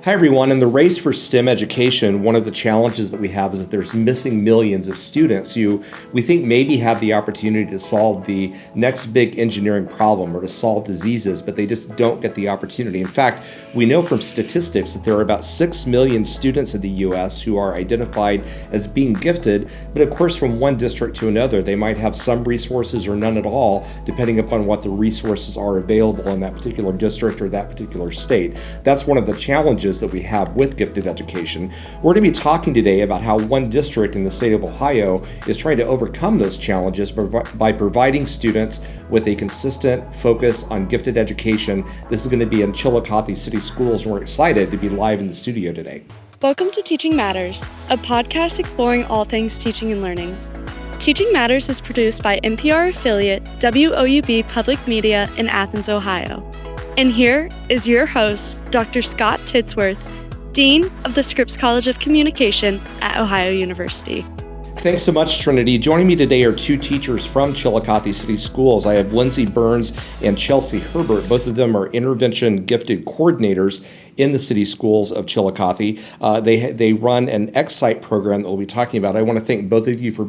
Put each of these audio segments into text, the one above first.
Hi, everyone. In the race for STEM education, one of the challenges that we have is that there's missing millions of students who we think maybe have the opportunity to solve the next big engineering problem or to solve diseases, but they just don't get the opportunity. In fact, we know from statistics that there are about 6 million students in the U.S. who are identified as being gifted, but of course, from one district to another, they might have some resources or none at all, depending upon what the resources are available in that particular district or that particular state. That's one of the challenges that we have with gifted education. We're going to be talking today about how one district in the state of Ohio is trying to overcome those challenges by providing students with a consistent focus on gifted education. This is going to be in Chillicothe City Schools, and we're excited to be live in the studio today. Welcome to Teaching Matters, a podcast exploring all things teaching and learning. Teaching Matters is produced by NPR affiliate WOUB Public Media in Athens, Ohio. And here is your host, Dr. Scott Titsworth, Dean of the Scripps College of Communication at Ohio University. Thanks so much, Trinity. Joining me today are two teachers from Chillicothe City Schools. I have Lindsay Burns and Chelsea Herbert. Both of them are intervention gifted coordinators in the city schools of Chillicothe. They run an X-Site program that we'll be talking about. I want to thank both of you for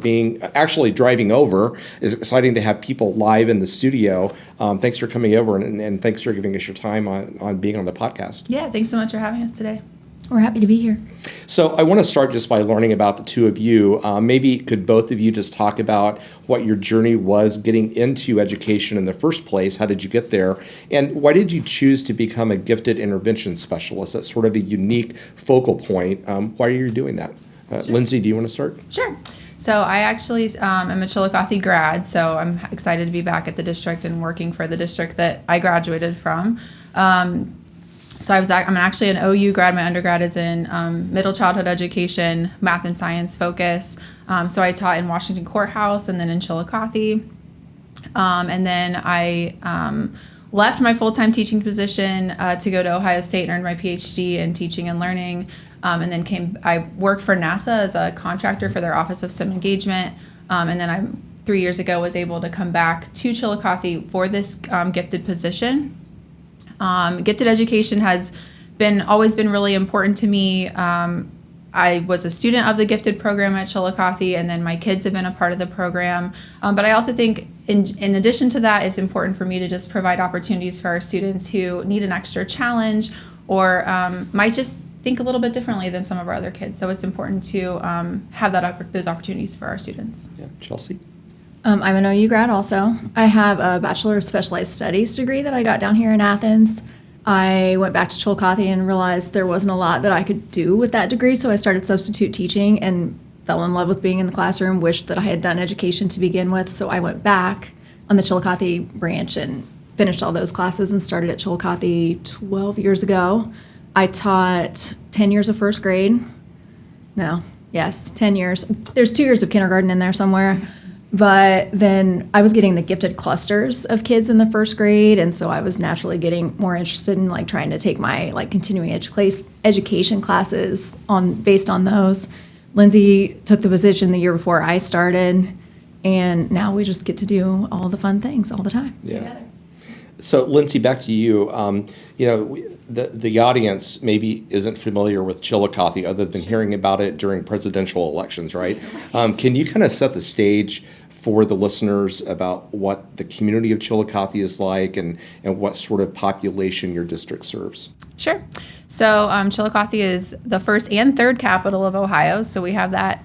actually driving over. It's exciting to have people live in the studio. Thanks for coming over and thanks for giving us your time on being on the podcast. Yeah, thanks so much for having us today. We're happy to be here. So I want to start just by learning about the two of you. Maybe could both of you just talk about what your journey was getting into education in the first place? How did you get there? And why did you choose to become a gifted intervention specialist? That's sort of a unique focal point. Why are you doing that? Sure. Lindsay, do you want to start? Sure. So I actually am a Chillicothe grad, so I'm excited to be back at the district and working for the district that I graduated from. So I'm actually an OU grad. My undergrad is in middle childhood education, math and science focus. So I taught in Washington Courthouse and then in Chillicothe. And then I left my full-time teaching position to go to Ohio State and earn my PhD in teaching and learning. And then I worked for NASA as a contractor for their Office of STEM Engagement. And then 3 years ago was able to come back to Chillicothe for this gifted position. Gifted education has always been really important to me. I was a student of the gifted program at Chillicothe, and then my kids have been a part of the program. But I also think in addition to that, it's important for me to just provide opportunities for our students who need an extra challenge or might just think a little bit differently than some of our other kids. So it's important to have those opportunities for our students. Yeah, Chelsea? I'm an OU grad also. I have a Bachelor of Specialized Studies degree that I got down here in Athens. I went back to Chillicothe and realized there wasn't a lot that I could do with that degree, so I started substitute teaching and fell in love with being in the classroom, wished that I had done education to begin with, so I went back on the Chillicothe branch and finished all those classes and started at Chillicothe 12 years ago. I taught 10 years of first grade. 10 years. There's 2 years of kindergarten in there somewhere. But then I was getting the gifted clusters of kids in the first grade, and so I was naturally getting more interested in trying to take my continuing education classes based on those. Lindsay took the position the year before I started, and now we just get to do all the fun things all the time. Yeah. Together. So Lindsay, back to you. The audience maybe isn't familiar with Chillicothe other than hearing about it during presidential elections, right? Can you kind of set the stage for the listeners about what the community of Chillicothe is like and what sort of population your district serves? Sure. So Chillicothe is the first and third capital of Ohio, so we have that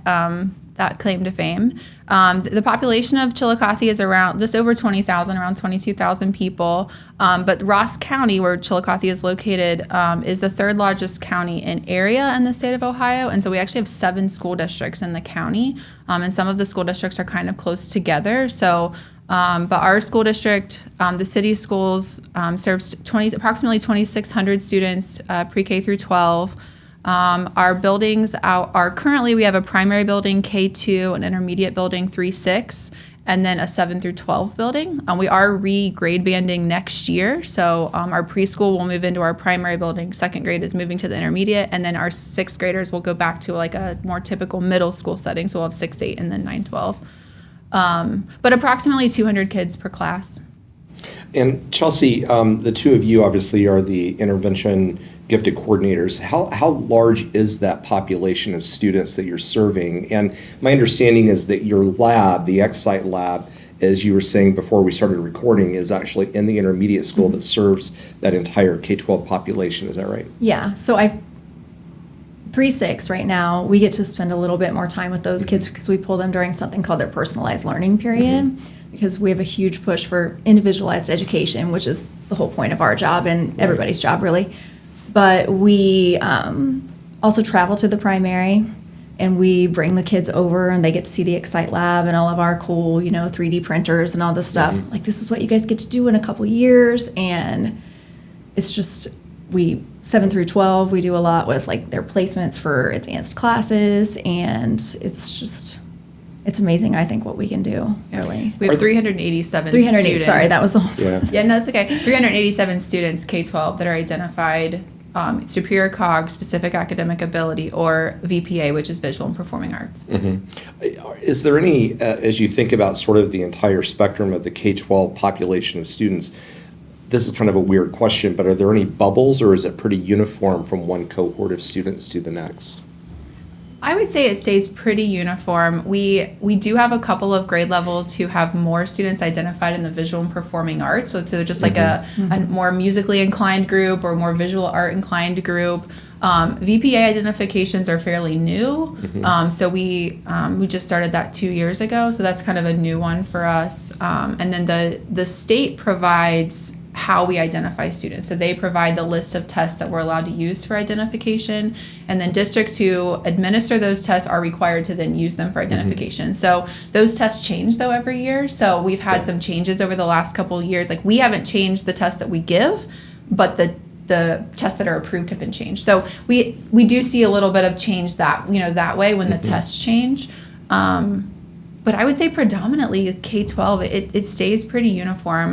claim to fame. The population of Chillicothe is around just over 20,000, around 22,000 people. But Ross County, where Chillicothe is located, is the third largest county in area in the state of Ohio. And so we actually have 7 school districts in the county. And some of the school districts are kind of close together. So, but our school district, the city schools, serves approximately 2,600 students, pre-K through 12. Our buildings are currently, we have a primary building, K2, an intermediate building, 3-6, and then a 7 through 12 building. We are re-grade banding next year, so our preschool will move into our primary building, second grade is moving to the intermediate, and then our 6th graders will go back to a more typical middle school setting, so we'll have 6, 8, and then 9, 12. But approximately 200 kids per class. And Chelsea, the two of you obviously are the intervention gifted coordinators. How large is that population of students that you're serving? And my understanding is that your lab, the Excite lab, as you were saying before we started recording, is actually in the intermediate school that serves that entire K-12 population. Is that right? Yeah, so 3-6 right now, we get to spend a little bit more time with those kids because we pull them during something called their personalized learning period, because we have a huge push for individualized education, which is the whole point of our job and everybody's job really. But we also travel to the primary, and we bring the kids over and they get to see the Excite Lab and all of our cool, 3D printers and all this stuff. Like, this is what you guys get to do in a couple years. And it's just, 7 through 12, we do a lot with like their placements for advanced classes, and it's amazing, I think, what we can do, really. We have 387 308, students. sorry, that was the whole. Yeah, no, it's okay. 387 students, K-12, that are identified superior COG, specific academic ability, or VPA, which is visual and performing arts. Is there any, as you think about sort of the entire spectrum of the K-12 population of students, this is kind of a weird question, but are there any bubbles, or is it pretty uniform from one cohort of students to the next? I would say it stays pretty uniform. We do have a couple of grade levels who have more students identified in the visual and performing arts. So just like a more musically inclined group or more visual art inclined group. VPA identifications are fairly new. So we just started that 2 years ago. So that's kind of a new one for us. And then the state provides how we identify students. So they provide the list of tests that we're allowed to use for identification, and then districts who administer those tests are required to then use them for identification. So those tests change though every year. So we've had some changes over the last couple of years. Like, we haven't changed the tests that we give, but the tests that are approved have been changed. So we do see a little bit of change that way when the tests change. But I would say predominantly K-12, it stays pretty uniform.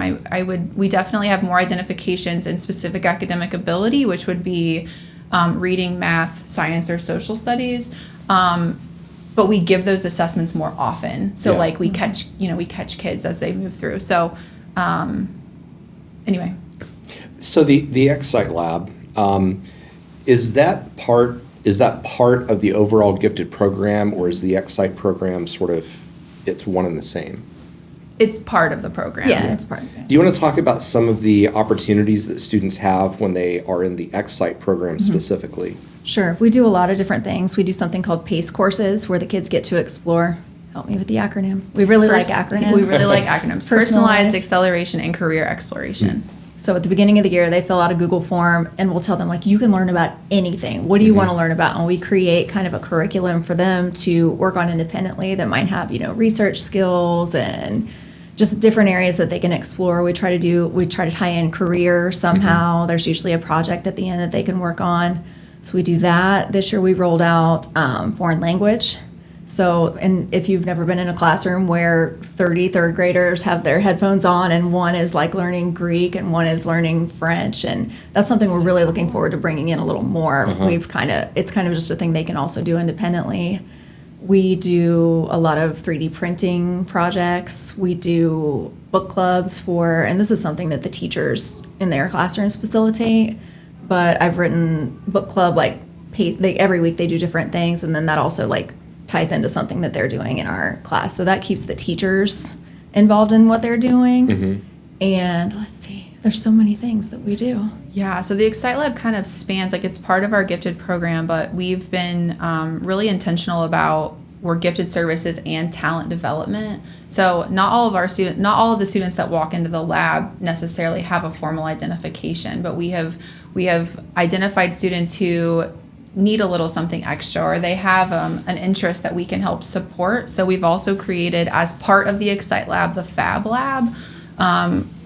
We definitely have more identifications in specific academic ability, which would be reading, math, science, or social studies. But we give those assessments more often. So like we catch kids as they move through. So anyway. So the Excite Lab, is that part of the overall gifted program, or is the Excite program sort of, it's one and the same? It's part of the program. Yeah, it's part of it. Do you want to talk about some of the opportunities that students have when they are in the Excite program specifically? Sure. We do a lot of different things. We do something called PACE courses, where the kids get to explore. Help me with the acronym. We really like acronyms. We really like acronyms. Personalized acceleration and career exploration. So at the beginning of the year, they fill out a Google form, and we'll tell them, like, you can learn about anything. What do you want to learn about? And we create kind of a curriculum for them to work on independently that might have, research skills and just different areas that they can explore. We try to tie in career somehow. There's usually a project at the end that they can work on. So we do that. This year we rolled out foreign language. So, and if you've never been in a classroom where 30 third graders have their headphones on and one is like learning Greek and one is learning French, and that's something we're really looking forward to bringing in a little more. It's kind of just a thing they can also do independently. We do a lot of 3D printing projects. We do book clubs and this is something that the teachers in their classrooms facilitate, but I've written book club, every week they do different things, and then that also ties into something that they're doing in our class. So that keeps the teachers involved in what they're doing. And let's see, there's so many things that we do. Yeah, so the Excite Lab kind of spans, it's part of our gifted program, but we've been really intentional about we're gifted services and talent development. So not all of the students that walk into the lab necessarily have a formal identification, but we have identified students who need a little something extra, or they have an interest that we can help support. So we've also created, as part of the Excite Lab, the Fab Lab,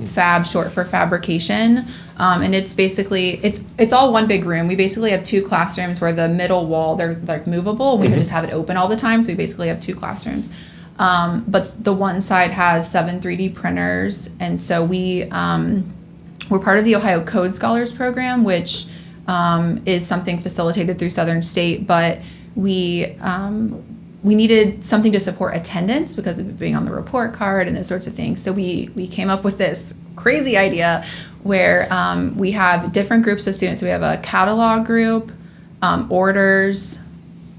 Fab short for fabrication, and it's basically it's all one big room. We basically have two classrooms where the middle wall, they're movable, and we can just have it open all the time. So we basically have two classrooms, but the one side has 7 3D printers, and so we're part of the Ohio Code Scholars Program, which is something facilitated through Southern State, but we needed something to support attendance because of it being on the report card and those sorts of things. So we came up with this crazy idea where we have different groups of students. We have a catalog group, orders,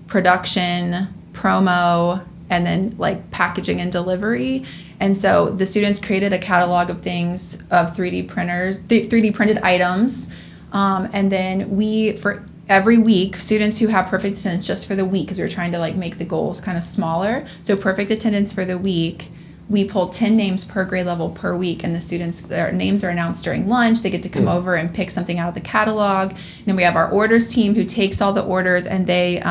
production, promo, and then like packaging and delivery. And so the students created a catalog of things, of 3D printers, 3D printed items. And then for every week, students who have perfect attendance just for the week, because we were trying to like make the goals kind of smaller. So perfect attendance for the week, we pull 10 names per grade level per week, and the students, their names are announced during lunch. They get to come over and pick something out of the catalog. And then we have our orders team who takes all the orders, and they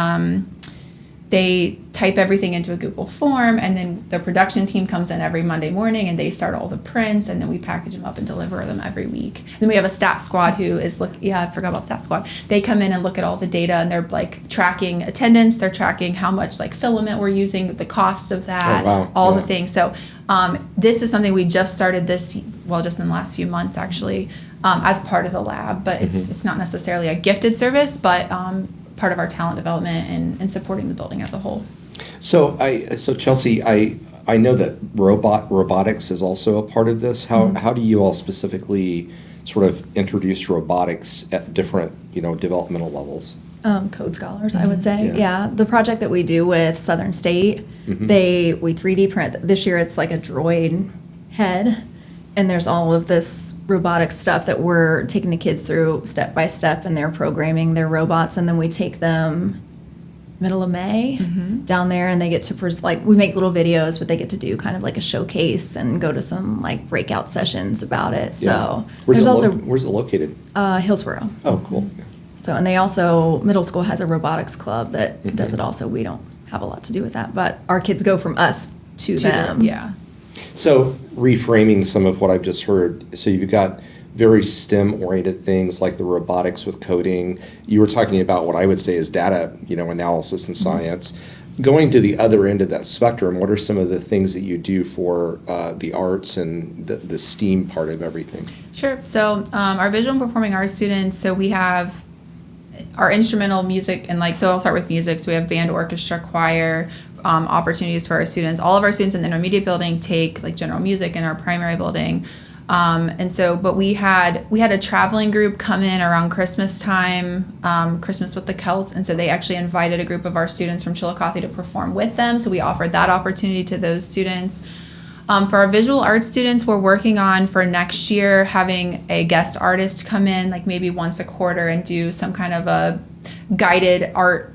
type everything into a Google form, and then the production team comes in every Monday morning and they start all the prints, and then we package them up and deliver them every week. And then we have a stat squad who is I forgot about stat squad. They come in and look at all the data, and they're like tracking attendance, they're tracking how much like filament we're using, the cost of that, the things. So this is something we just started just in the last few months actually, as part of the lab, but it's not necessarily a gifted service, but part of our talent development and supporting the building as a whole. So Chelsea, I know that robotics is also a part of this. How do you all specifically sort of introduce robotics at different developmental levels? Code scholars, I would say. Yeah. The project that we do with Southern State, we 3D print. This year it's like a droid head, and there's all of this robotic stuff that we're taking the kids through step by step, and they're programming their robots, and then we take them middle of May down there, and they get to we make little videos, but they get to do kind of like a showcase and go to some like breakout sessions about it. So where's it located? Hillsborough. Oh, cool. So, and they also, middle school has a robotics club that does it also. We don't have a lot to do with that, but our kids go from us to them. Yeah. So reframing some of what I've just heard, so you've got very STEM-oriented things like the robotics with coding. You were talking about what I would say is data, analysis and science. Going to the other end of that spectrum, what are some of the things that you do for the arts and the STEAM part of everything? Sure. So our visual and performing arts students, so we have our instrumental music, and so I'll start with music. So we have band, orchestra, choir, opportunities for our students. All of our students in the intermediate building take like general music in our primary building. But we had a traveling group come in around Christmas time, Christmas with the Celts, and so they actually invited a group of our students from Chillicothe to perform with them. So we offered that opportunity to those students. For our visual arts students, we're working on for next year having a guest artist come in like maybe once a quarter and do some kind of a guided art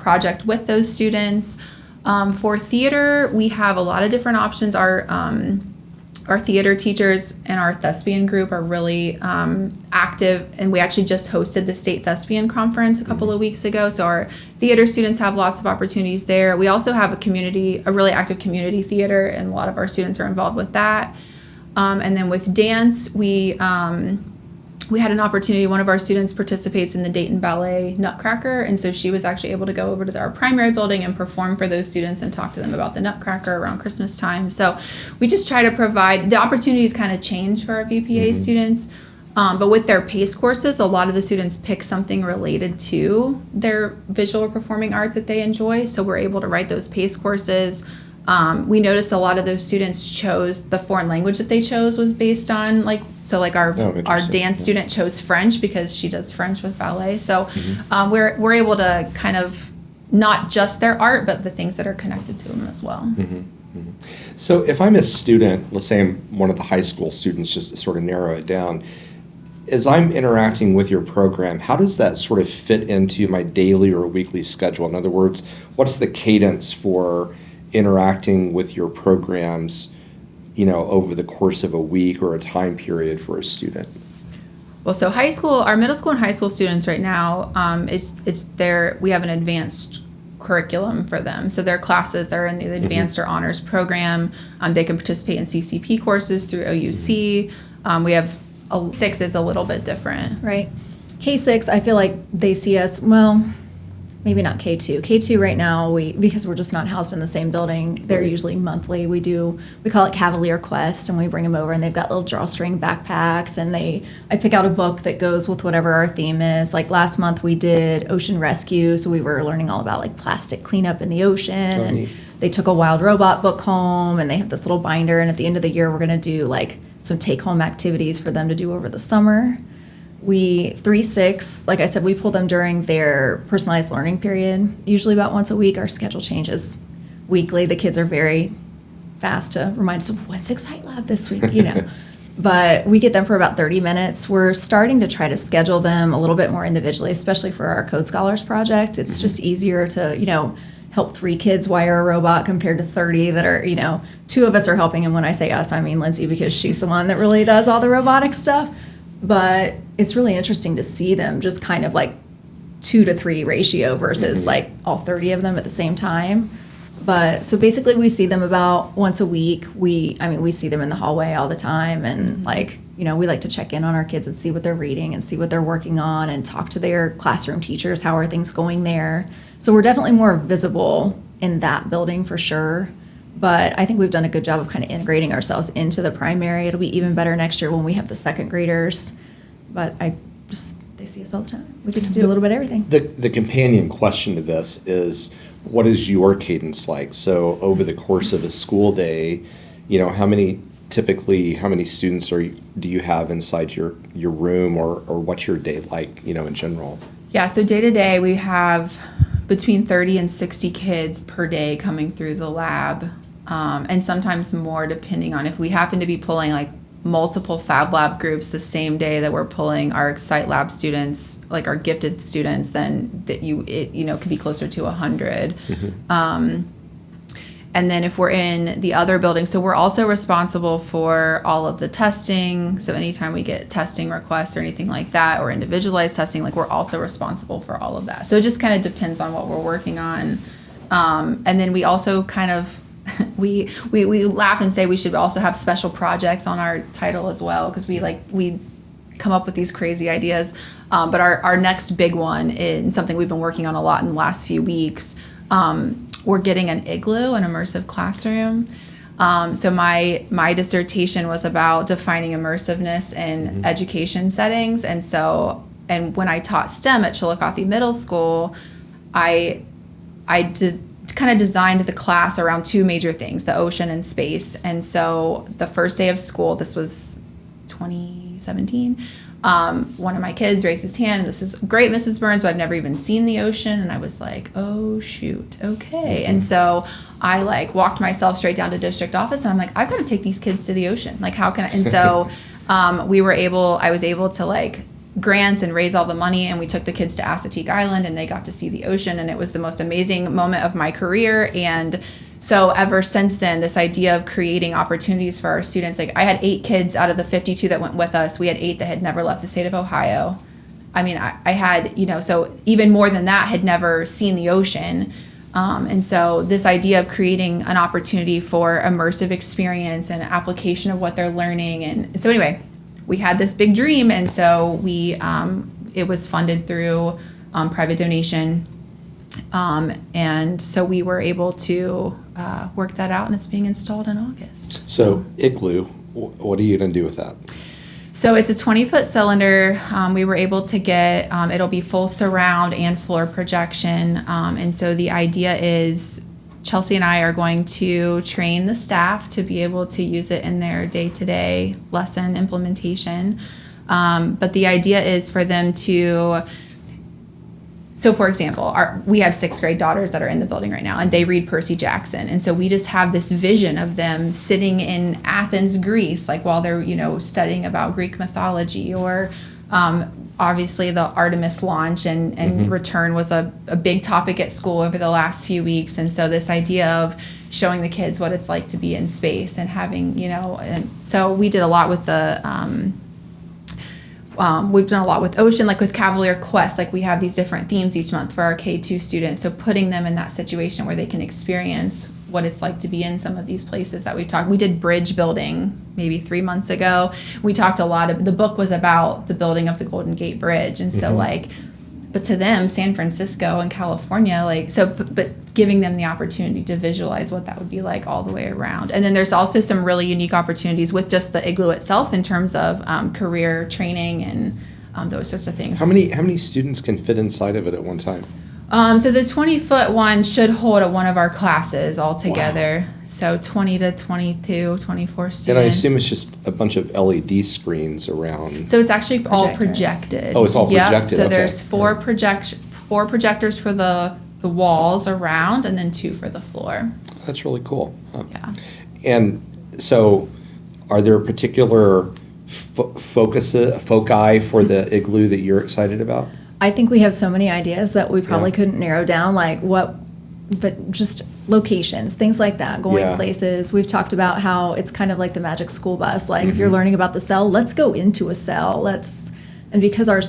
project with those students. For theater, we have a lot of different options. Our theater teachers and our thespian group are really active, and we actually just hosted the state thespian conference a couple of weeks ago. So our theater students have lots of opportunities there. We also have a really active community theater, and a lot of our students are involved with that. And then with dance, we had an opportunity. One of our students participates in the Dayton Ballet Nutcracker, and so she was actually able to go over to our primary building and perform for those students and talk to them about the Nutcracker around Christmas time. So we just try to provide, the opportunities kind of change for our VPA students, but with their PACE courses, a lot of the students pick something related to their visual or performing art that they enjoy, so we're able to write those PACE courses. We noticed a lot of those students chose, the foreign language that they chose was based on our dance student chose French because she does French with ballet. So we're able to kind of not just their art, but the things that are connected to them as well. So if I'm a student, let's say I'm one of the high school students, just to sort of narrow it down, as I'm interacting with your program, how does that sort of fit into my daily or weekly schedule? In other words, what's the cadence for interacting with your programs, over the course of a week or a time period for a student? Well, so our middle school and high school students right now, we have an advanced curriculum for them. So their classes, they're in the advanced or honors program. They can participate in CCP courses through OUC. We have 6 is a little bit different. Right. K6, I feel like they see us, maybe not K2. K2 right now, because we're just not housed in the same building, they're usually monthly. We call it Cavalier Quest, and we bring them over, and they've got little drawstring backpacks, and I pick out a book that goes with whatever our theme is. Like last month we did ocean rescue, so we were learning all about like plastic cleanup in the ocean, and they took a wild robot book home, and they have this little binder, and at the end of the year we're going to do like some take-home activities for them to do over the summer. We 3-6, like I said, we pull them during their personalized learning period. Usually about once a week. Our schedule changes weekly. The kids are very fast to remind us of when's Excite Lab this week, But we get them for about 30 minutes. We're starting to try to schedule them a little bit more individually, especially for our Code Scholars project. It's just easier to, help 3 kids wire a robot compared to 30 that are, 2 of us are helping. And when I say us, I mean Lindsay, because she's the one that really does all the robotic stuff. But it's really interesting to see them just kind of like 2 to 3 ratio versus like all 30 of them at the same time. But so basically we see them about once a week. We see them in the hallway all the time, and we like to check in on our kids and see what they're reading and see what they're working on and talk to their classroom teachers. How are things going there? So we're definitely more visible in that building for sure. But I think we've done a good job of kind of integrating ourselves into the primary. It'll be even better next year when we have the second graders. But they see us all the time. We get to do a little bit of everything. The companion question to this is, what is your cadence like? So over the course of a school day, how many students do you have inside your room, or what's your day like, in general? Yeah, so day to day we have between 30 and 60 kids per day coming through the lab, and sometimes more depending on if we happen to be pulling like multiple Fab Lab groups the same day that we're pulling our Excite Lab students, like our gifted students, then it could be closer to 100. And then if we're in the other building, so we're also responsible for all of the testing. So anytime we get testing requests or anything like that, or individualized testing, like we're also responsible for all of that. So it just kind of depends on what we're working on. And then we also kind of, we laugh and say we should also have special projects on our title as well, because we come up with these crazy ideas. But our next big one is something we've been working on a lot in the last few weeks. We're getting an Igloo, an immersive classroom. So my dissertation was about defining immersiveness in education settings. And when I taught STEM at Chillicothe Middle School, I just kind of designed the class around 2 major things, the ocean and space. And so the first day of school, this was 2017, one of my kids raised his hand, and this is great, Mrs. Burns, but I've never even seen the ocean. And I was like, oh shoot, okay. And so I walked myself straight down to district office, and I'm like, I've got to take these kids to the ocean. Like, how can I? And so I was able to grants and raise all the money, and we took the kids to Assateague Island, and they got to see the ocean, and it was the most amazing moment of my career. And so ever since then, this idea of creating opportunities for our students, I had 8 kids out of the 52 that went with us. We had 8 that had never left the state of Ohio. I mean, I had, so even more than that, had never seen the ocean. And so this idea of creating an opportunity for immersive experience and application of what they're learning. And so anyway, we had this big dream, and so it was funded through private donation, and so we were able to work that out, and it's being installed in August. So Igloo, what are you going to do with that? So it's a 20-foot cylinder. We were able to get, it'll be full surround and floor projection, and so the idea is Chelsea and I are going to train the staff to be able to use it in their day-to-day lesson implementation. But the idea is for them to, so for example, we have 6th grade daughters that are in the building right now, and they read Percy Jackson. And so we just have this vision of them sitting in Athens, Greece, while they're, studying about Greek mythology, or obviously the Artemis launch and return was a big topic at school over the last few weeks. And so this idea of showing the kids what it's like to be in space and having, and so we did a lot with the, we've done a lot with ocean, with Cavalier Quest, we have these different themes each month for our K-2 students. So putting them in that situation where they can experience what it's like to be in some of these places that we've talked. We did bridge building maybe 3 months ago. We talked a lot of, the book was about the building of the Golden Gate Bridge. And so but to them, San Francisco and California, but giving them the opportunity to visualize what that would be like all the way around. And then there's also some really unique opportunities with just the Igloo itself in terms of career training and those sorts of things. How many students can fit inside of it at one time? So the 20-foot one should hold one of our classes all together. Wow. So 20 to 22, 24 students. And I assume it's just a bunch of LED screens around. So it's actually all Projectors. projected. Oh, it's all Yep. projected, So okay. there's four projectors for the walls around, and then 2 for the floor. That's really cool. Huh. Yeah. And so, are there particular foci for the Igloo that you're excited about? I think we have so many ideas that we probably Yeah. couldn't narrow down, but just locations, things like that, going Yeah. places. We've talked about how it's kind of like the magic school bus. Like if Mm-hmm. you're learning about the cell, let's go into a cell. And because our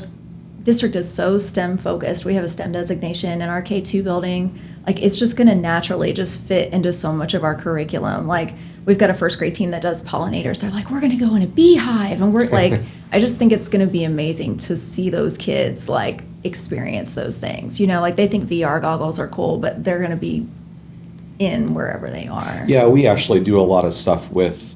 district is so STEM focused, we have a STEM designation in our K2 building. Like it's just going to naturally just fit into so much of our curriculum. Like we've got a first grade team that does pollinators. They're like, we're going to go in a beehive, and we're like, I just think it's going to be amazing to see those kids like experience those things. Like they think VR goggles are cool, but they're going to be in wherever they are. Yeah, we actually do a lot of stuff with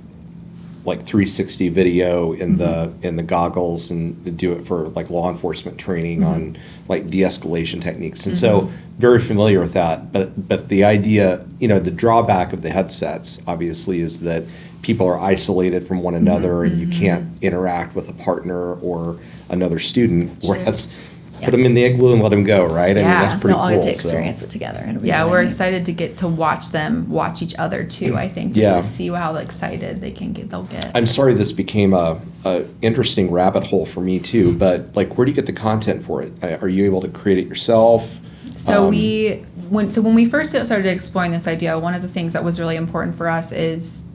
like 360 video in the goggles, and do it for like law enforcement training on like de-escalation techniques. And so very familiar with that. But the idea, the drawback of the headsets obviously is that people are isolated from one another, and you can't interact with a partner or another student. Whereas put them in the Igloo and let them go, right? I mean, Yeah. that's pretty They'll cool. all get to so. experience it together. It'll be Yeah, really we're neat. excited to get to watch them watch each other too. I think just Yeah. to see how excited they'll get. I'm sorry this became a interesting rabbit hole for me too, but like, where do you get the content for it? Are you able to create it yourself? So when we first started exploring this idea, one of the things that was really important for us is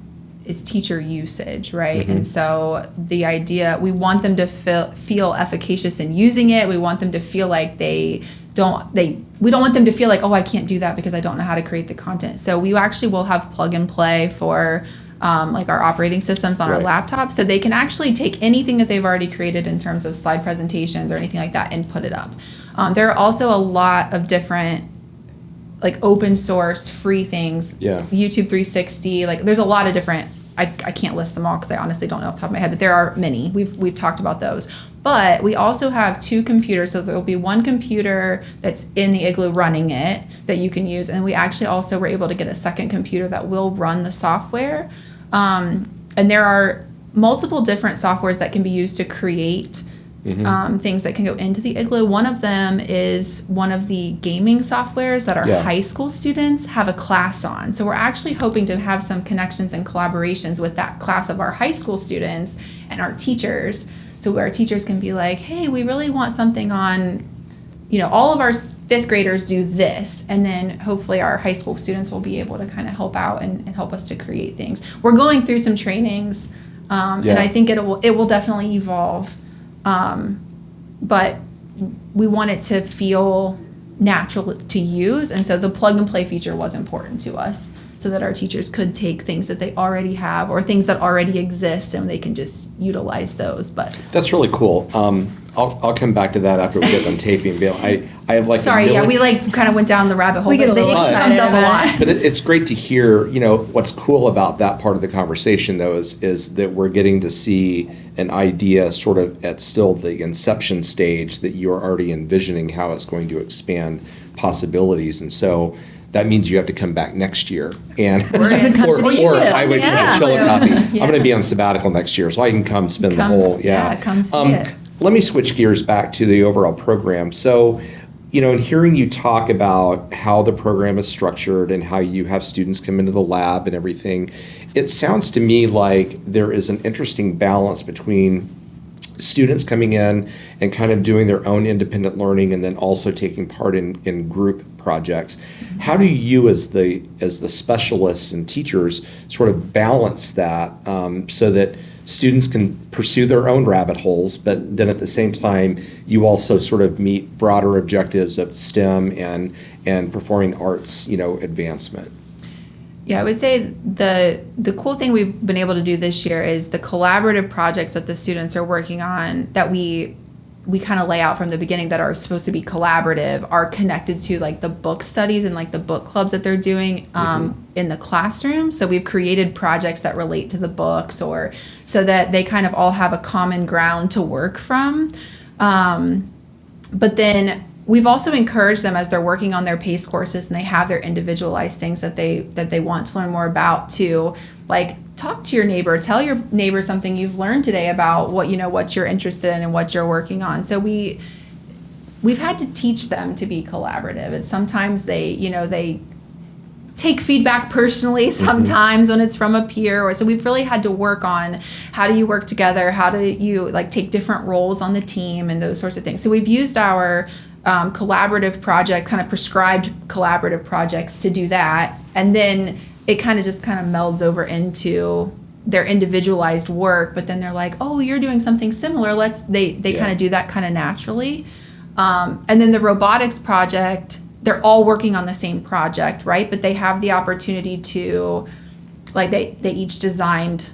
teacher usage, right? And so the idea, we want them to feel efficacious in using it. We want them to feel like we don't want them to feel like, oh, I can't do that because I don't know how to create the content. So we actually will have plug and play for like our operating systems on our Right. laptops, so they can actually take anything that they've already created in terms of slide presentations or anything like that and put it up. There are also a lot of different like open source free things. Yeah. YouTube 360, like there's a lot of different, I can't list them all because I honestly don't know off the top of my head, but there are many. We've talked about those. But we also have 2 computers, so there'll be one computer that's in the Igloo running it that you can use, and we actually also were able to get a second computer that will run the software. And there are multiple different softwares that can be used to create things that can go into the Igloo. One of them is one of the gaming softwares that our Yeah. high school students have a class on. So we're actually hoping to have some connections and collaborations with that class of our high school students and our teachers. So our teachers can be like, hey, we really want something on, all of our 5th graders do this. And then hopefully our high school students will be able to kind of help out and help us to create things. We're going through some trainings, and Yeah. I think it will definitely evolve. But we want it to feel natural to use, and so the plug and play feature was important to us, so that our teachers could take things that they already have or things that already exist, and they can just utilize those. But That's really cool. I'll come back to that after we get done taping. But I have like sorry, we kind of went down the rabbit hole. We get but a little it excited comes up a about lot. But it's great to hear, what's cool about that part of the conversation, though, is that we're getting to see an idea sort of at still the inception stage, that you're already envisioning how it's going to expand possibilities. And so that means you have to come back next year. And Or you can come to the or Igloo. I would Yeah. Chillicothe. Yeah. I'm going to be on sabbatical next year, so I can come spend Come- the whole, yeah, come see it. Let me switch gears back to the overall program. So, in hearing you talk about how the program is structured and how you have students come into the lab and everything, it sounds to me like there is an interesting balance between students coming in and kind of doing their own independent learning, and then also taking part in group projects. How do you, as the specialists and teachers, sort of balance that so that students can pursue their own rabbit holes, but then at the same time, you also sort of meet broader objectives of STEM and performing arts, advancement? Yeah, I would say the cool thing we've been able to do this year is the collaborative projects that the students are working on, that we kind of lay out from the beginning, that are supposed to be collaborative, are connected to like the book studies and like the book clubs that they're doing in the classroom. So we've created projects that relate to the books, or so that they kind of all have a common ground to work from. But then we've also encouraged them as they're working on their PACE courses and they have their individualized things that they want to learn more about, to like talk to your neighbor, tell your neighbor something you've learned today about what you're interested in and what you're working on. So we've had to teach them to be collaborative. And sometimes they take feedback personally sometimes when it's from a peer, or so we've really had to work on how do you work together, how do you like take different roles on the team and those sorts of things. So we've used our collaborative project, kind of prescribed collaborative projects to do that, and then it kind of melds over into their individualized work, but then they're like, oh, you're doing something similar, they kind of do that kind of naturally. And then the robotics project, they're all working on the same project, right? But they have the opportunity to, like, they each designed,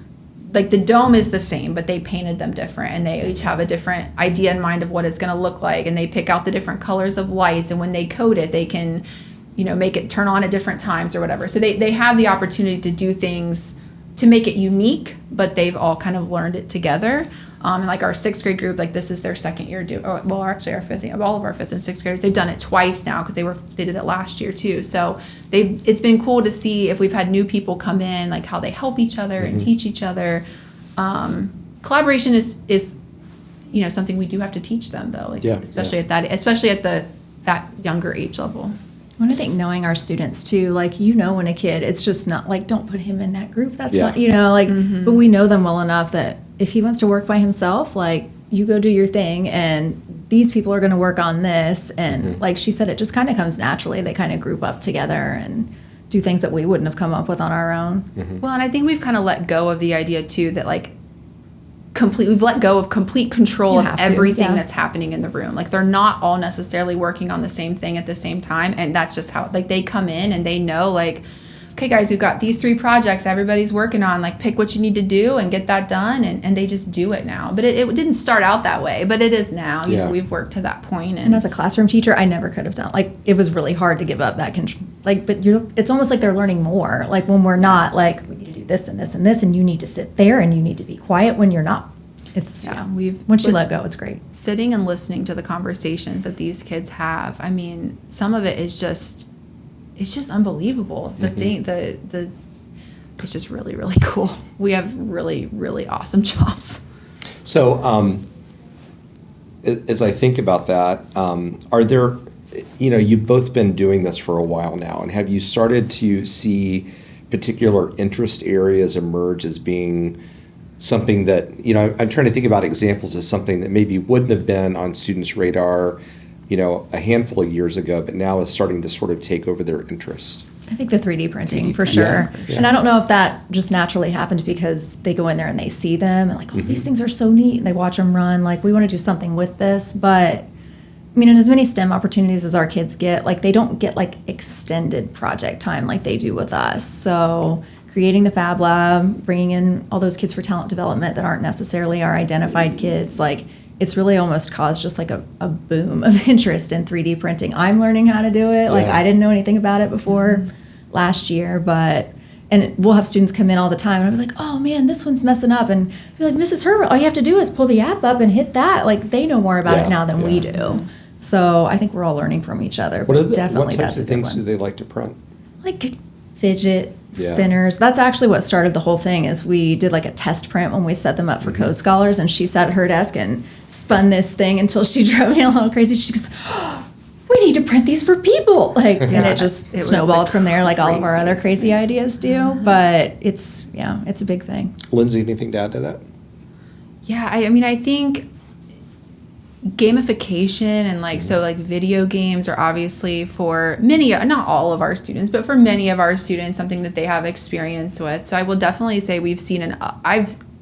like, the dome is the same, but they painted them different, and they each have a different idea in mind of what it's going to look like, and they pick out the different colors of lights, and when they code it, they can, make it turn on at different times or whatever. So they have the opportunity to do things to make it unique, but they've all kind of learned it together. And like our 6th grade group, like this is their second year actually our 5th, all of our 5th and 6th graders, they've done it twice now because they did it last year too. So it's been cool to see if we've had new people come in, like how they help each other and teach each other. Collaboration is something we do have to teach them though, especially at that younger age level. I think knowing our students too, like, when a kid, it's just not like, don't put him in that group. That's not, but we know them well enough that if he wants to work by himself, like, you go do your thing, and these people are going to work on this. And like she said, it just kind of comes naturally. They kind of group up together and do things that we wouldn't have come up with on our own. Well, and I think we've kind of let go of the idea too that like we've let go of complete control of everything that's happening in the room. Like, they're not all necessarily working on the same thing at the same time, and that's just how, like, they come in and they know, like, okay guys, we've got these 3 projects everybody's working on, like, pick what you need to do and get that done, and they just do it now. But it didn't start out that way, but it is now. We've worked to that point. And as a classroom teacher, I never could have done, like, it was really hard to give up that control. Like, but it's almost like they're learning more. Like, when we're not, like, we need to do this and this and this, and you need to sit there and you need to be quiet when you're not. It's once you let go, it's great. Sitting and listening to the conversations that these kids have. I mean, some of it is just, it's just unbelievable. It's just really, really cool. We have really, really awesome jobs. So, as I think about that, are there, you've both been doing this for a while now, and have you started to see particular interest areas emerge as being something that, I'm trying to think about examples of something that maybe wouldn't have been on students' radar, a handful of years ago, but now is starting to sort of take over their interest? I think the 3D printing, for sure. Yeah. And I don't know if that just naturally happened because they go in there and they see them and like, these things are so neat, and they watch them run. Like, we want to do something with this. But I mean, in as many STEM opportunities as our kids get, like, they don't get like extended project time like they do with us. So creating the Fab Lab, bringing in all those kids for talent development that aren't necessarily our identified kids, like, it's really almost caused just like a boom of interest in 3D printing. I'm learning how to do it. Like, I didn't know anything about it before last year, and we'll have students come in all the time, and I'll be like, oh man, this one's messing up. And be like, Mrs. Herbert, all you have to do is pull the app up and hit that. Like, they know more about it now than we do. So I think we're all learning from each other. What types of things do they like to print? Like fidget spinners. That's actually what started the whole thing. Is we did like a test print when we set them up for Code Scholars, and she sat at her desk and spun this thing until she drove me a little crazy. She goes, oh, we need to print these for people. Like, and it snowballed from there, like all of our other crazy ideas do. But it's a big thing. Lindsay, anything to add to that? Yeah, I mean, I think gamification and like video games are obviously for many, not all of our students, but for many of our students, something that they have experience with. So I will definitely say we've seen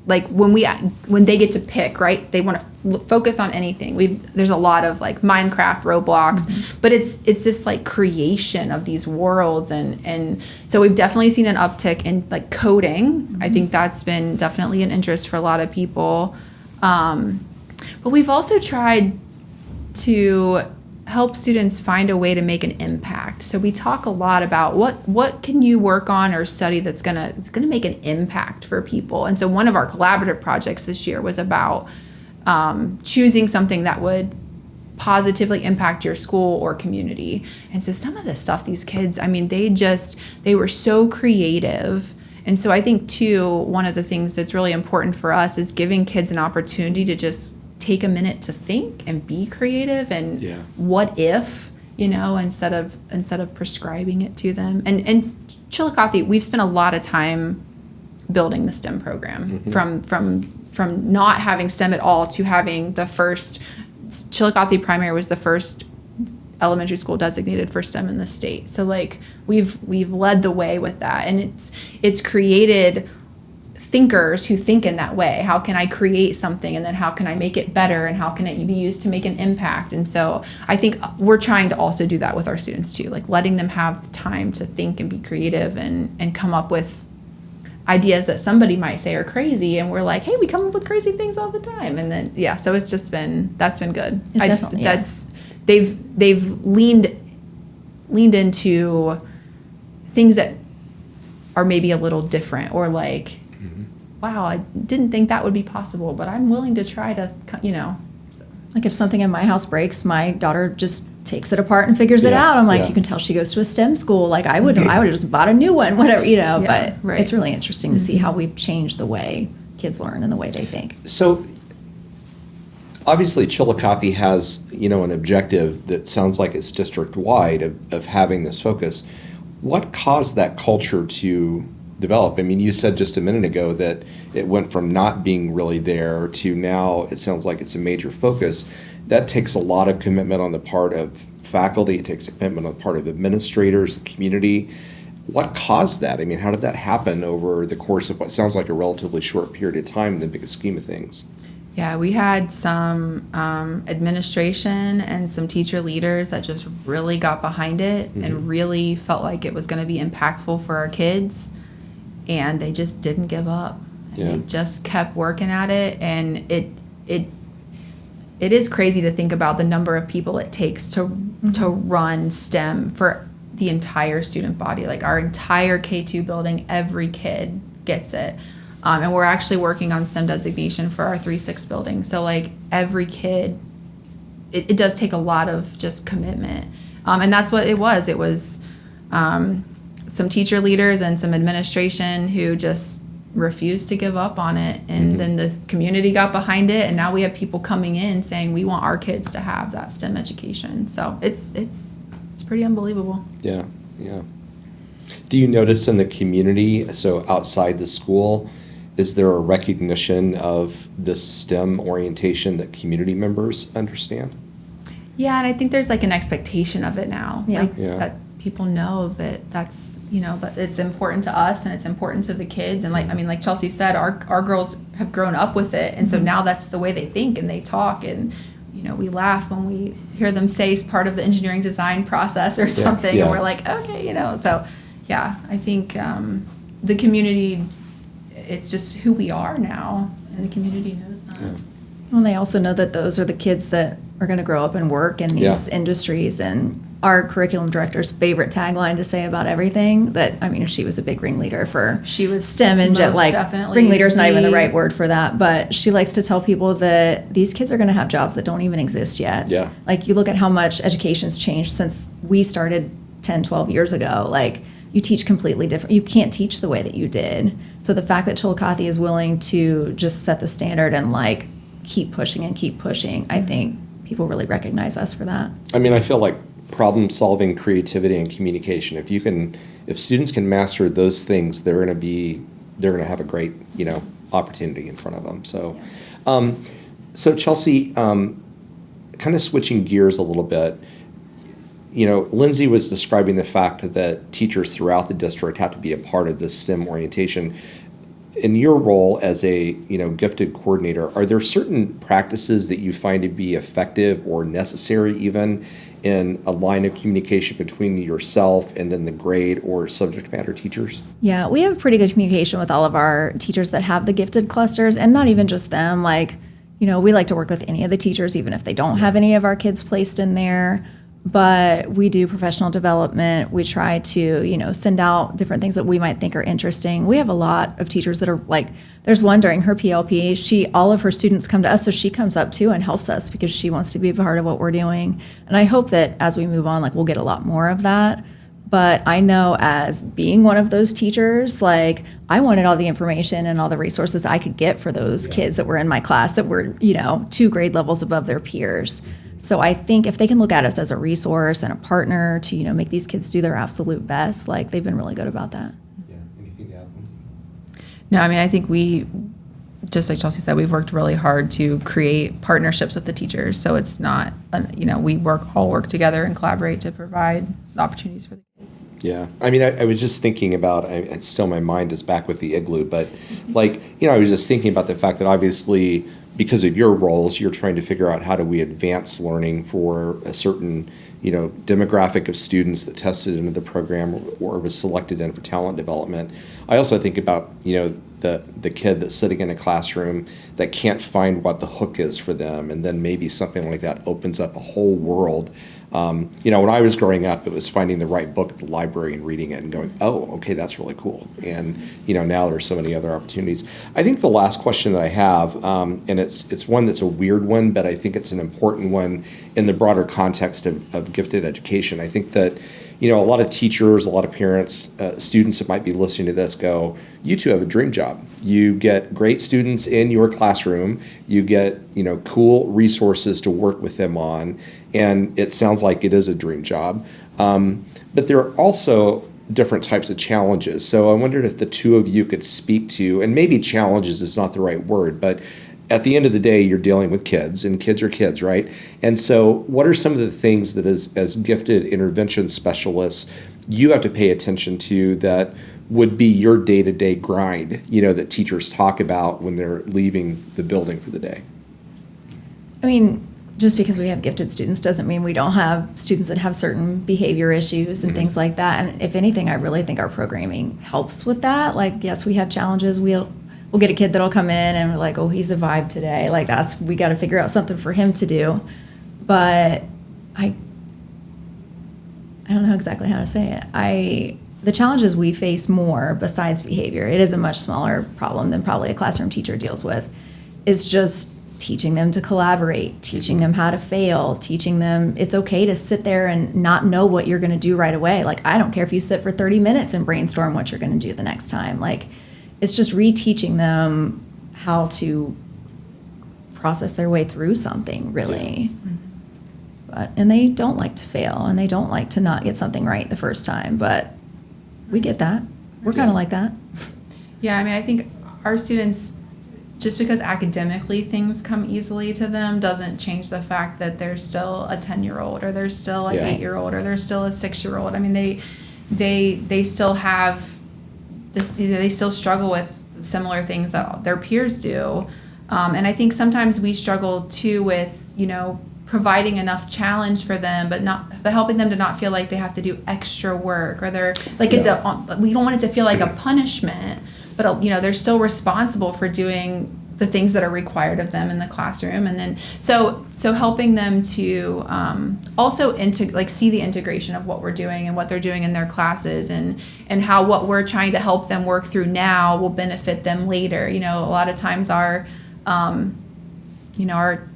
when they get to pick, right, they want to focus on anything. There's a lot of like Minecraft, Roblox, but it's this like creation of these worlds, and so we've definitely seen an uptick in like coding. I think that's been definitely an interest for a lot of people. But we've also tried to help students find a way to make an impact. So we talk a lot about what can you work on or study that's gonna make an impact for people. And so one of our collaborative projects this year was about choosing something that would positively impact your school or community. And so some of the stuff these kids, I mean, they were so creative. And so I think too, one of the things that's really important for us is giving kids an opportunity to just take a minute to think and be creative and what if, instead of prescribing it to them. And Chillicothe, we've spent a lot of time building the STEM program from not having STEM at all to having the first. Chillicothe Primary was the first elementary school designated for STEM in the state. So like we've led the way with that, and it's created thinkers who think in that way. How can I create something, and then how can I make it better, and how can it be used to make an impact? And so I think we're trying to also do that with our students too, like letting them have the time to think and be creative and come up with ideas that somebody might say are crazy, and we're like, hey, we come up with crazy things all the time. And then so it's just that's been good. They've leaned into things that are maybe a little different, or like, wow, I didn't think that would be possible, but I'm willing to try to, So. Like if something in my house breaks, my daughter just takes it apart and figures it out. I'm like, you can tell she goes to a STEM school. Like I would have just bought a new one, whatever, but it's really interesting to see how we've changed the way kids learn and the way they think. So obviously Chillicothe has, an objective that sounds like it's district-wide of having this focus. What caused that culture to develop? I mean, you said just a minute ago that it went from not being really there to now it sounds like it's a major focus. That takes a lot of commitment on the part of faculty. It takes a commitment on the part of administrators, the community. What caused that? I mean, how did that happen over the course of what sounds like a relatively short period of time in the bigger scheme of things? Yeah, we had some administration and some teacher leaders that just really got behind it and really felt like it was going to be impactful for our kids, and they just didn't give up. They just kept working at it, and it is crazy to think about the number of people it takes to run STEM for the entire student body. Like our entire K2 building, every kid gets it. And we're actually working on STEM designation for our 3-6 building. So like every kid, it does take a lot of just commitment. And that's what it was. It was some teacher leaders and some administration who just refused to give up on it. And then the community got behind it. And now we have people coming in saying we want our kids to have that STEM education. So it's pretty unbelievable. Yeah. Do you notice in the community, so outside the school, is there a recognition of this STEM orientation that community members understand? Yeah, and I think there's like an expectation of it now. That people know that's that it's important to us and it's important to the kids. And like Chelsea said, our girls have grown up with it, and so now that's the way they think and they talk, and we laugh when we hear them say it's part of the engineering design process or something, and we're like, okay, so yeah, I think the community, it's just who we are now, and the community knows that. Well, they also know that those are the kids that are going to grow up and work in these industries. And our curriculum director's favorite tagline to say about everything, she was a big ringleader for STEM and ringleader's not even the right word for that, but she likes to tell people that these kids are going to have jobs that don't even exist yet. Yeah. Like you look at how much education's changed since we started 10, 12 years ago. Like you teach completely different. You can't teach the way that you did. So the fact that Chillicothe is willing to just set the standard and like keep pushing, I think people really recognize us for that. I mean, I feel like problem solving, creativity, and communication. If students can master those things, they're going to have a great, opportunity in front of them. So, so Chelsea, kind of switching gears a little bit. Lindsay was describing the fact that teachers throughout the district have to be a part of this STEM orientation. In your role as a gifted coordinator, are there certain practices that you find to be effective or necessary even in a line of communication between yourself and then the grade or subject matter teachers? Yeah, we have pretty good communication with all of our teachers that have the gifted clusters, and not even just them. Like, we like to work with any of the teachers, even if they don't have any of our kids placed in there. But we do professional development. We try to, send out different things that we might think are interesting. We have a lot of teachers that are like, there's one during her PLP, all of her students come to us, so she comes up too and helps us because she wants to be a part of what we're doing. And I hope that as we move on, we'll get a lot more of that. But I know as being one of those teachers, I wanted all the information and all the resources I could get for those kids that were in my class that were, 2 grade levels above their peers. So I think if they can look at us as a resource and a partner to, make these kids do their absolute best, they've been really good about that. Yeah. Anything to add, Lindsay? No, I mean, I think we, just like Chelsea said, we've worked really hard to create partnerships with the teachers. So it's not, we all work together and collaborate to provide the opportunities for the kids. Yeah. I mean, I was just thinking about, still my mind is back with the Igloo, but I was just thinking about the fact that obviously because of your roles, you're trying to figure out how do we advance learning for a certain, demographic of students that tested into the program or was selected in for talent development. I also think about, the kid that's sitting in a classroom that can't find what the hook is for them, and then maybe something like that opens up a whole world. When I was growing up, it was finding the right book at the library and reading it and going, oh, okay, that's really cool. And, now there's so many other opportunities. I think the last question that I have, and it's one that's a weird one, but I think it's an important one in the broader context of gifted education. I think that, a lot of teachers, a lot of parents, students that might be listening to this go, you two have a dream job. You get great students in your classroom. You get, cool resources to work with them on. And it sounds like it is a dream job. But there are also different types of challenges. So I wondered if the two of you could speak to, and maybe challenges is not the right word, but at the end of the day, you're dealing with kids, and kids are kids, right? And so what are some of the things that as gifted intervention specialists, you have to pay attention to that would be your day-to-day grind, that teachers talk about when they're leaving the building for the day? I mean, just because we have gifted students doesn't mean we don't have students that have certain behavior issues and things like that. And if anything, I really think our programming helps with that. Yes, we have challenges. We'll get a kid that'll come in and we're like, oh, he survived today. We got to figure out something for him to do. But I don't know exactly how to say it. The challenges we face more besides behavior, it is a much smaller problem than probably a classroom teacher deals with, is just teaching them to collaborate, teaching them how to fail, teaching them it's okay to sit there and not know what you're going to do right away. I don't care if you sit for 30 minutes and brainstorm what you're going to do the next time. It's just reteaching them how to process their way through something, really. Yeah. And they don't like to fail, and they don't like to not get something right the first time, but we get that. We're kind of like that. Yeah, I mean, I think our students, just because academically things come easily to them doesn't change the fact that there's still a 10-year-old or there's still an 8-year-old or there's still a 6-year-old. I mean, they still have this, they still struggle with similar things that their peers do. And I think sometimes we struggle too with, providing enough challenge for them, but helping them to not feel like they have to do extra work, or we don't want it to feel like a punishment, but they're still responsible for doing the things that are required of them in the classroom. And then so helping them to also see the integration of what we're doing and what they're doing in their classes, and how what we're trying to help them work through now will benefit them later. A lot of times our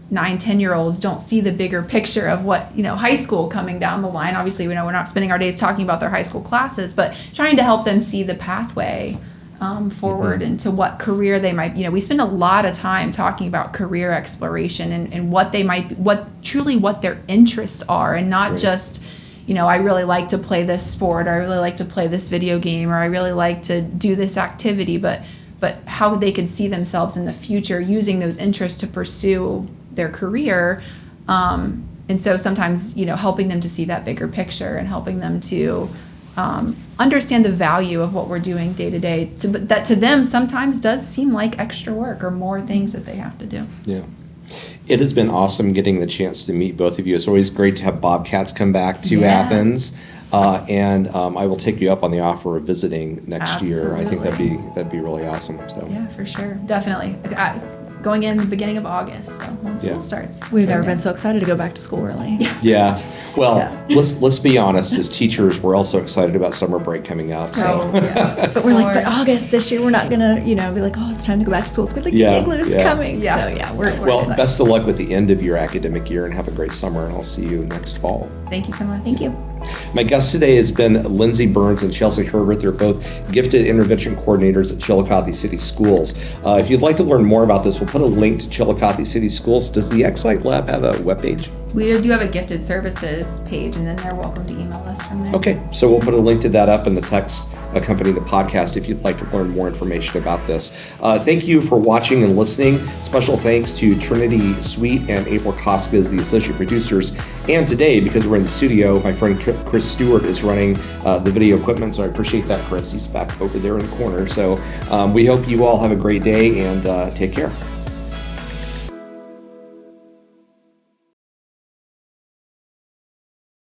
9-10-year-olds don't see the bigger picture of what high school coming down the line. Obviously, we're not spending our days talking about their high school classes, but trying to help them see the pathway forward into what career they might. We spend a lot of time talking about career exploration and what they might, what their interests are, and not just I really like to play this sport, or I really like to play this video game, or I really like to do this activity, but how they could see themselves in the future using those interests to pursue their career. And so sometimes, helping them to see that bigger picture and helping them to understand the value of what we're doing day to day, but that to them sometimes does seem like extra work or more things that they have to do. Yeah. It has been awesome getting the chance to meet both of you. It's always great to have Bobcats come back to Athens. and I will take you up on the offer of visiting next year. I think that'd be really awesome. So. Yeah, for sure. Definitely. Going in the beginning of August, so when school starts. We've never been so excited to go back to school early. Yeah. Well, let's be honest. As teachers, we're also excited about summer break coming up. So. Yes. But we're like, but August this year, we're not gonna, be like, oh, it's time to go back to school. It's gonna be like the Igloo's coming. Yeah. So yeah, we're Well, excited. best of luck with the end of your academic year, and have a great summer. And I'll see you next fall. Thank you so much. Thank you. My guest today has been Lindsay Burns and Chelsea Herbert. They're both gifted intervention coordinators at Chillicothe City Schools. If you'd like to learn more about this, we'll put a link to Chillicothe City Schools. Does the Excite Lab have a webpage? We do have a gifted services page, and then they're welcome to email us from there. Okay, so we'll put a link to that up in the text accompanying the podcast if you'd like to learn more information about this. Thank you for watching and listening. Special thanks to Trinity Sweet and April Koska as the associate producers. And today, because we're in the studio, my friend Chris Stewart is running the video equipment, so I appreciate that, Chris. He's back over there in the corner. So we hope you all have a great day, and take care.